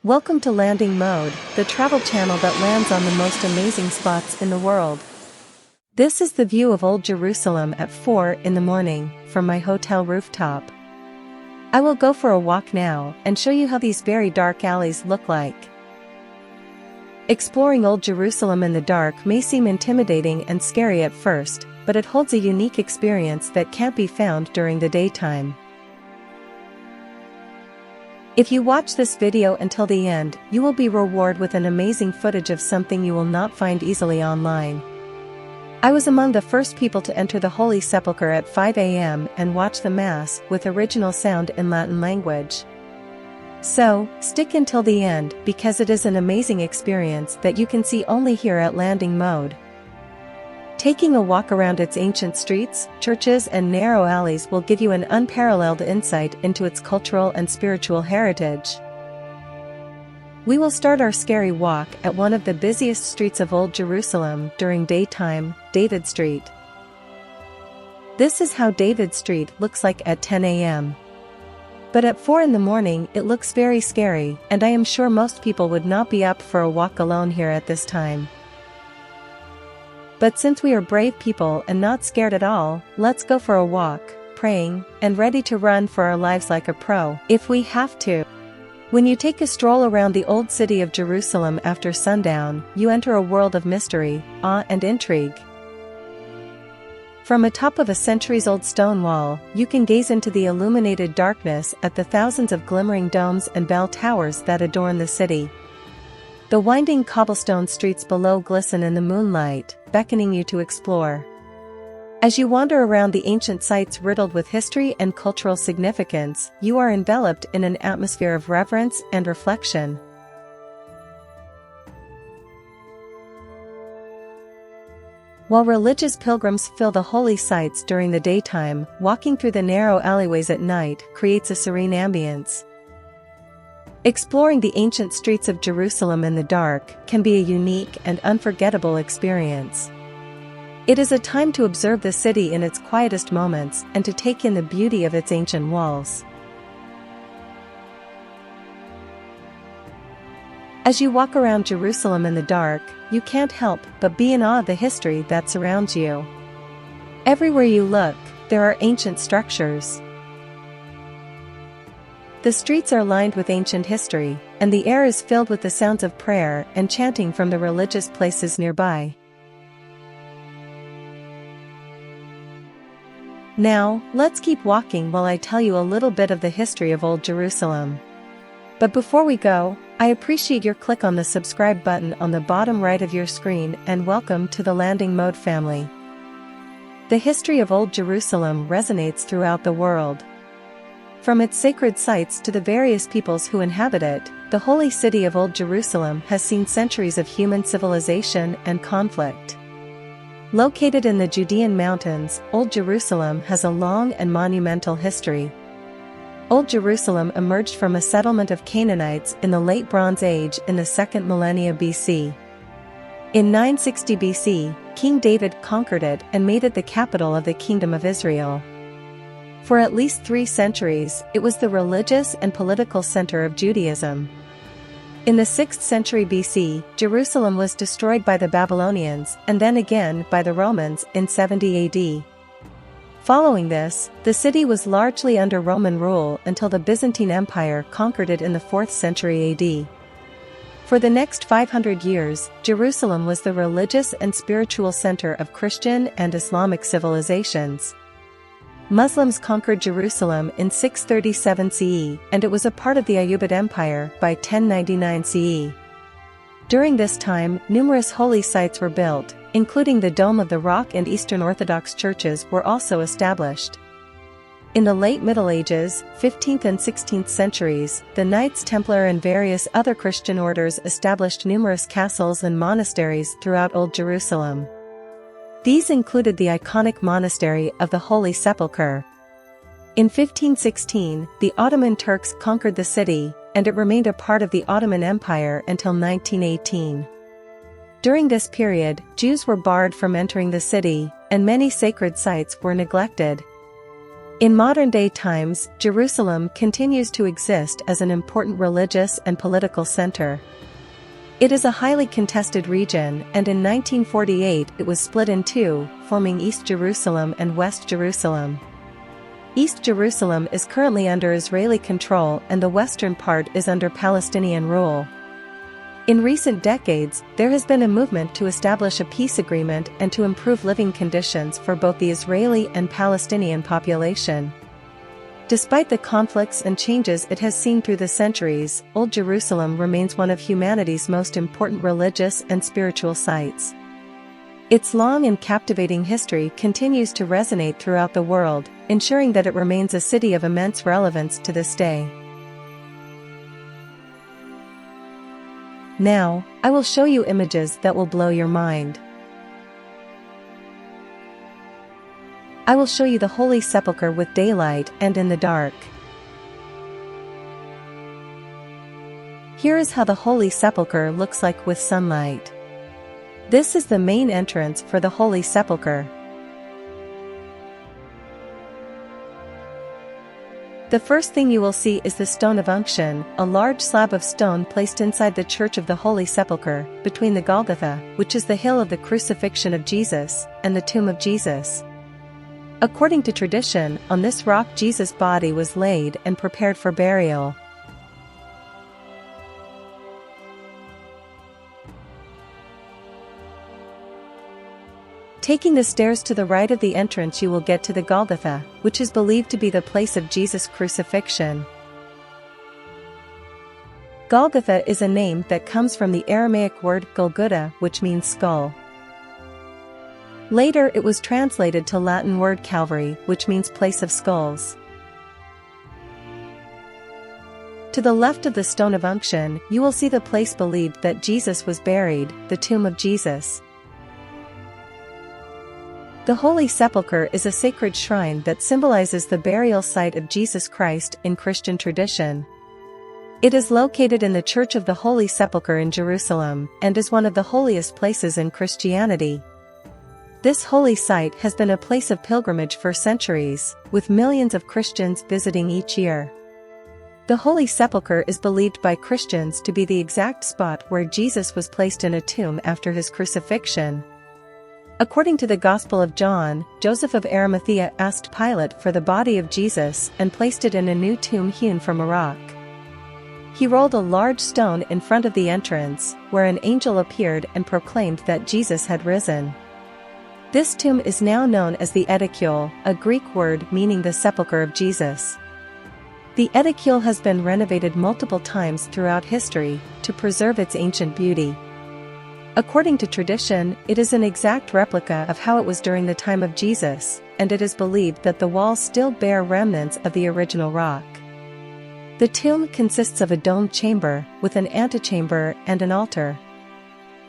Welcome to Landing Mode, the travel channel that lands on the most amazing spots in the world. This is the view of Old Jerusalem at 4 in the morning, from my hotel rooftop. I will go for a walk now and show you how these very dark alleys look like. Exploring Old Jerusalem in the dark may seem intimidating and scary at first, but it holds a unique experience that can't be found during the daytime. If you watch this video until the end, you will be rewarded with an amazing footage of something you will not find easily online. I was among the first people to enter the Holy Sepulcher at 5 a.m. and watch the Mass with original sound in Latin language. So, stick until the end because it is an amazing experience that you can see only here at Landing Mode. Taking a walk around its ancient streets, churches and narrow alleys will give you an unparalleled insight into its cultural and spiritual heritage. We will start our scary walk at one of the busiest streets of Old Jerusalem during daytime, David Street. This is how David Street looks like at 10 a.m. But at 4 in the morning it looks very scary, and I am sure most people would not be up for a walk alone here at this time. But since we are brave people and not scared at all, let's go for a walk, praying, and ready to run for our lives like a pro, if we have to. When you take a stroll around the old city of Jerusalem after sundown, you enter a world of mystery, awe and intrigue. From atop of a centuries-old stone wall, you can gaze into the illuminated darkness at the thousands of glimmering domes and bell towers that adorn the city. The winding cobblestone streets below glisten in the moonlight, beckoning you to explore. As you wander around the ancient sites riddled with history and cultural significance, you are enveloped in an atmosphere of reverence and reflection. While religious pilgrims fill the holy sites during the daytime, walking through the narrow alleyways at night creates a serene ambience. Exploring the ancient streets of Jerusalem in the dark can be a unique and unforgettable experience. It is a time to observe the city in its quietest moments and to take in the beauty of its ancient walls. As you walk around Jerusalem in the dark, you can't help but be in awe of the history that surrounds you. Everywhere you look, there are ancient structures. The streets are lined with ancient history, and the air is filled with the sounds of prayer and chanting from the religious places nearby. Now, let's keep walking while I tell you a little bit of the history of Old Jerusalem. But before we go, I appreciate your click on the subscribe button on the bottom right of your screen and welcome to the Landing Mode family. The history of Old Jerusalem resonates throughout the world. From its sacred sites to the various peoples who inhabit it, the holy city of Old Jerusalem has seen centuries of human civilization and conflict. Located in the Judean mountains, Old Jerusalem has a long and monumental history. Old Jerusalem emerged from a settlement of Canaanites in the late Bronze Age in the 2nd millennia BC. In 960 BC, King David conquered it and made it the capital of the Kingdom of Israel. For at least 3 centuries, it was the religious and political center of Judaism. In the 6th century BC, Jerusalem was destroyed by the Babylonians and then again by the Romans in 70 AD. Following this, the city was largely under Roman rule until the Byzantine Empire conquered it in the 4th century AD. For the next 500 years, Jerusalem was the religious and spiritual center of Christian and Islamic civilizations. Muslims conquered Jerusalem in 637 CE, and it was a part of the Ayyubid Empire by 1099 CE. During this time, numerous holy sites were built, including the Dome of the Rock, and Eastern Orthodox churches were also established. In the late Middle Ages, 15th and 16th centuries, the Knights Templar and various other Christian orders established numerous castles and monasteries throughout Old Jerusalem. These included the iconic monastery of the Holy Sepulcher. In 1516, the Ottoman Turks conquered the city, and it remained a part of the Ottoman Empire until 1918. During this period, Jews were barred from entering the city, and many sacred sites were neglected. In modern-day times, Jerusalem continues to exist as an important religious and political center. It is a highly contested region, and in 1948 it was split in two, forming East Jerusalem and West Jerusalem. East Jerusalem is currently under Israeli control and the western part is under Palestinian rule. In recent decades, there has been a movement to establish a peace agreement and to improve living conditions for both the Israeli and Palestinian population. Despite the conflicts and changes it has seen through the centuries, Old Jerusalem remains one of humanity's most important religious and spiritual sites. Its long and captivating history continues to resonate throughout the world, ensuring that it remains a city of immense relevance to this day. Now, I will show you images that will blow your mind. I will show you the Holy Sepulcher with daylight and in the dark. Here is how the Holy Sepulcher looks like with sunlight. This is the main entrance for the Holy Sepulcher. The first thing you will see is the Stone of Unction, a large slab of stone placed inside the Church of the Holy Sepulcher, between the Golgotha, which is the hill of the crucifixion of Jesus, and the tomb of Jesus. According to tradition, on this rock Jesus' body was laid and prepared for burial. Taking the stairs to the right of the entrance you will get to the Golgotha, which is believed to be the place of Jesus' crucifixion. Golgotha is a name that comes from the Aramaic word Golgotha, which means skull. Later it was translated to Latin word Calvary, which means place of skulls. To the left of the Stone of Unction, you will see the place believed that Jesus was buried, the tomb of Jesus. The Holy Sepulcher is a sacred shrine that symbolizes the burial site of Jesus Christ in Christian tradition. It is located in the Church of the Holy Sepulcher in Jerusalem, and is one of the holiest places in Christianity. This holy site has been a place of pilgrimage for centuries, with millions of Christians visiting each year. The Holy Sepulcher is believed by Christians to be the exact spot where Jesus was placed in a tomb after his crucifixion. According to the Gospel of John, Joseph of Arimathea asked Pilate for the body of Jesus and placed it in a new tomb hewn from a rock. He rolled a large stone in front of the entrance, where an angel appeared and proclaimed that Jesus had risen. This tomb is now known as the Edicule, a Greek word meaning the sepulchre of Jesus. The Edicule has been renovated multiple times throughout history, to preserve its ancient beauty. According to tradition, it is an exact replica of how it was during the time of Jesus, and it is believed that the walls still bear remnants of the original rock. The tomb consists of a domed chamber, with an antechamber and an altar.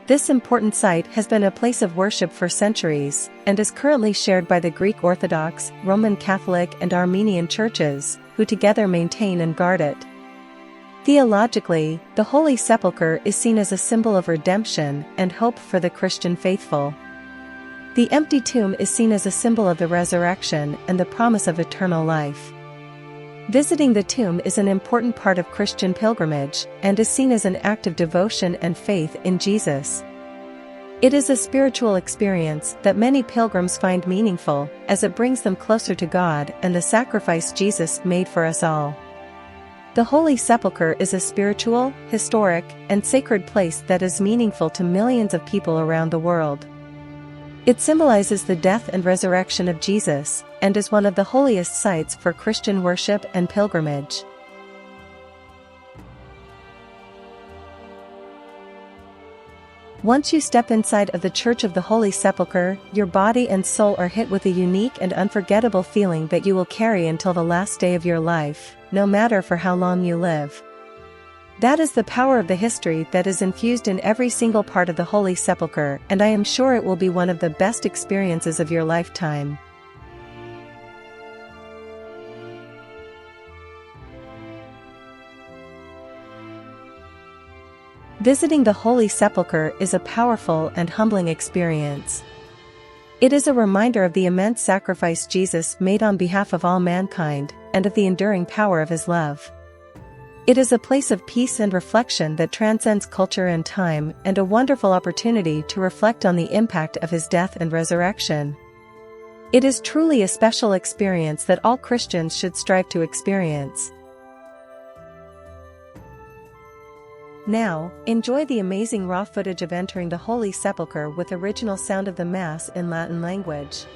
This important site has been a place of worship for centuries, and is currently shared by the Greek Orthodox, Roman Catholic and Armenian churches, who together maintain and guard it. Theologically, the Holy Sepulcher is seen as a symbol of redemption and hope for the Christian faithful. The empty tomb is seen as a symbol of the resurrection and the promise of eternal life. Visiting the tomb is an important part of Christian pilgrimage, and is seen as an act of devotion and faith in Jesus. It is a spiritual experience that many pilgrims find meaningful, as it brings them closer to God and the sacrifice Jesus made for us all. The Holy Sepulcher is a spiritual, historic, and sacred place that is meaningful to millions of people around the world. It symbolizes the death and resurrection of Jesus, and is one of the holiest sites for Christian worship and pilgrimage. Once you step inside of the Church of the Holy Sepulcher, your body and soul are hit with a unique and unforgettable feeling that you will carry until the last day of your life, no matter for how long you live. That is the power of the history that is infused in every single part of the Holy Sepulcher, and I am sure it will be one of the best experiences of your lifetime. Visiting the Holy Sepulcher is a powerful and humbling experience. It is a reminder of the immense sacrifice Jesus made on behalf of all mankind, and of the enduring power of his love. It is a place of peace and reflection that transcends culture and time, and a wonderful opportunity to reflect on the impact of his death and resurrection. It is truly a special experience that all Christians should strive to experience. Now, enjoy the amazing raw footage of entering the Holy Sepulcher with original sound of the Mass in Latin language.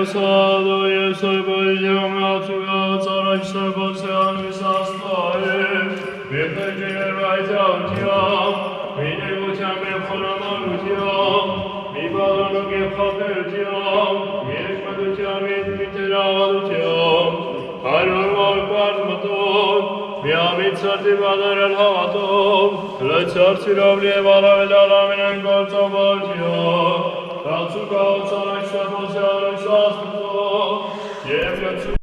sado Jesu Božího Tvého cara Štaboceanu Sastoje, Vypečeje Vajťavťa, Vynebuťame Chonamanutya, Vybadonuke Chapeltya, Vyešmeduťa Vytmiteravadutya, Harurval Kvartmaton, Vyamitsarti Vadaran Havaton, Lățarți Ravlie Valavedalaminen Golțoboltya, Tatsuka Otsana Štaboceanu Sastoje, Jevlățu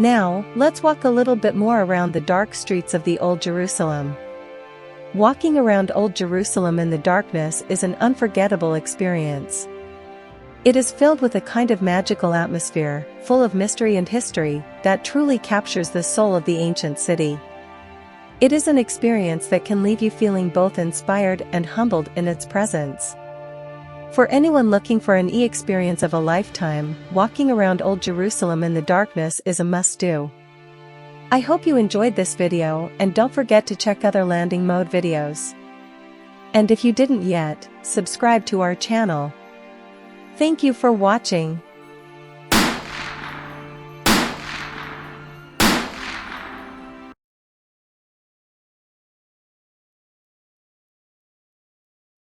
Now, let's walk a little bit more around the dark streets of the Old Jerusalem. Walking around Old Jerusalem in the darkness is an unforgettable experience. It is filled with a kind of magical atmosphere, full of mystery and history, that truly captures the soul of the ancient city. It is an experience that can leave you feeling both inspired and humbled in its presence. For anyone looking for an experience of a lifetime, walking around Old Jerusalem in the darkness is a must-do. I hope you enjoyed this video, and don't forget to check other landing mode videos. And if you didn't yet, subscribe to our channel. Thank you for watching.